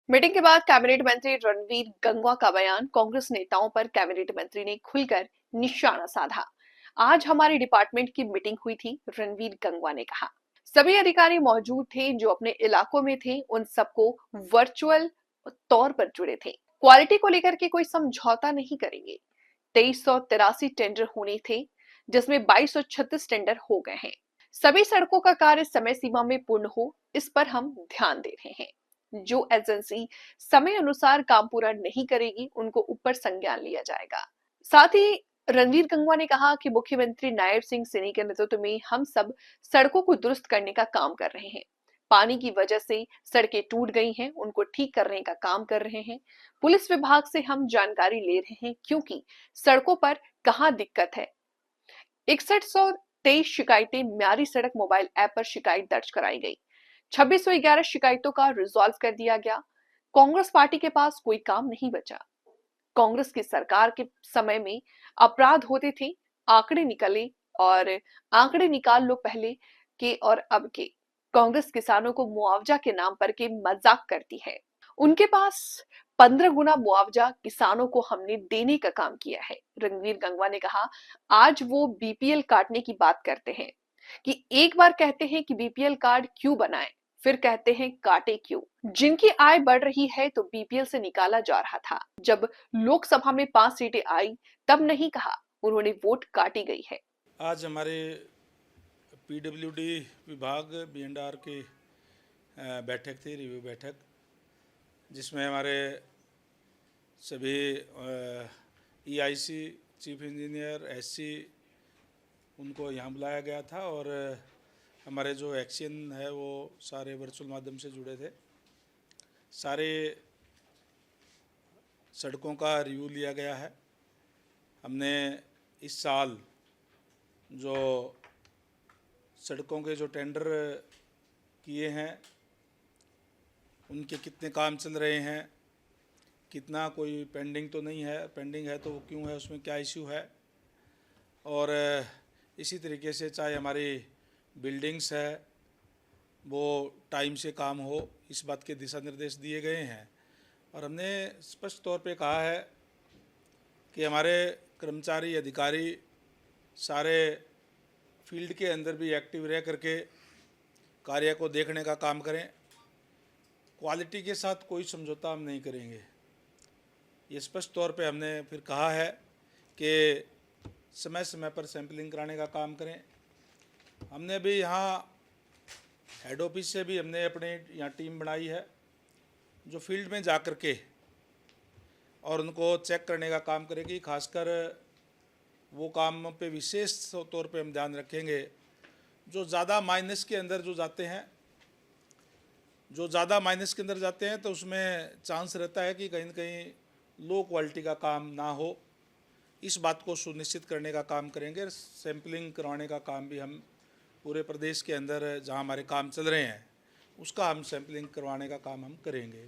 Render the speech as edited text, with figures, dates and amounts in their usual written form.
Meeting के बाद cabinet मंत्री रणवीर गंगवा का बयान। कांग्रेस नेताओं पर कैबिनेट मंत्री ने खुलकर निशाना साधा। आज हमारी डिपार्टमेंट की मीटिंग हुई थी, रणवीर गंगवा ने कहा। सभी अधिकारी मौजूद थे जो अपने इलाकों में थे, उन सबको वर्चुअल तौर पर जुड़े थे। क्वालिटी को लेकर के कोई समझौता नहीं करेंगे। 2383 टेंडर होने थे, जिसमें 2236 टेंडर हो गए हैं। सभी सड़कों का कार्य समय सीमा में पूर्ण हो, इस पर हम ध्यान दे रहे हैं। जो एजेंसी समय अनुसार काम पूरा नहीं करेगी, उनको ऊपर संज्ञान लिया जाएगा। साथ ही रणवीर गंगवा ने कहा कि मुख्यमंत्री नायब सिंह सैनी के नेतृत्व में हम सब सड़कों को दुरुस्त करने का काम कर रहे हैं। पानी की वजह से सड़कें टूट गई हैं, उनको ठीक करने का काम कर रहे हैं। पुलिस विभाग से हम जानकारी ले रहे हैं, क्योंकि सड़कों पर कहाँ दिक्कत है। 6123 शिकायतें म्यारी सड़क मोबाइल ऐप पर शिकायत दर्ज कराई गई। 2611 शिकायतों का रिजॉल्व कर दिया गया। कांग्रेस पार्टी के पास कोई काम नहीं बचा। कांग्रेस की सरकार के समय में अपराध होते थे, आंकड़े निकले और आंकड़े निकाल लो पहले के और अब के। कांग्रेस किसानों को मुआवजा के नाम पर के मजाक करती है। उनके पास 15 गुना मुआवजा किसानों को हमने देने का काम किया है। रणवीर गंगवा ने कहा, आज वो बीपीएल काटने की बात करते हैं कि एक बार कहते हैं कि बीपीएल कार्ड क्यों बनाएं, फिर कहते हैं काटे क्यों। जिनकी आय बढ़ रही है तो बीपीएल से निकाला जा रहा था। जब लोकसभा में 5 सीटें आई, तब नहीं कहा, उन्होंने वोट काटी गई है। आज हमारे पीडब्ल्यूडी विभाग बीएनडआर की बैठक थी, रिव्यू बैठक, जिसमें हमारे सभी ईआईसी, चीफ इंजीनियर, एससी, उनको यहाँ बुलाया गया था और हमारे जो एक्शन है वो सारे वर्चुअल माध्यम से जुड़े थे। सारे सड़कों का रिव्यू लिया गया है। हमने इस साल जो सड़कों के जो टेंडर किए हैं, उनके कितने काम चल रहे हैं, कितना कोई पेंडिंग तो नहीं है, पेंडिंग है तो वो क्यों है, उसमें क्या इश्यू है, और इसी तरीके से चाहे हमारी बिल्डिंग्स है वो टाइम से काम हो, इस बात के दिशा निर्देश दिए गए हैं। और हमने स्पष्ट तौर पे कहा है कि हमारे कर्मचारी अधिकारी सारे फील्ड के अंदर भी एक्टिव रह करके कार्य को देखने का काम करें। क्वालिटी के साथ कोई समझौता हम नहीं करेंगे, ये स्पष्ट तौर पे हमने फिर कहा है कि समय समय पर सैंपलिंग कराने का काम करें। हमने भी यहाँ हेड ऑफिस से भी हमने अपने यहाँ टीम बनाई है जो फील्ड में जा कर के और उनको चेक करने का काम करेगी। खासकर वो काम पे विशेष तौर पे हम ध्यान रखेंगे जो ज़्यादा माइनस के अंदर जो जाते हैं, तो उसमें चांस रहता है कि कहीं न कहीं लो क्वालिटी का काम ना हो। इस बात को सुनिश्चित करने का काम करेंगे। सैंपलिंग करवाने का काम भी हम पूरे प्रदेश के अंदर जहां हमारे काम चल रहे हैं, उसका हम सैंपलिंग करवाने का काम हम करेंगे।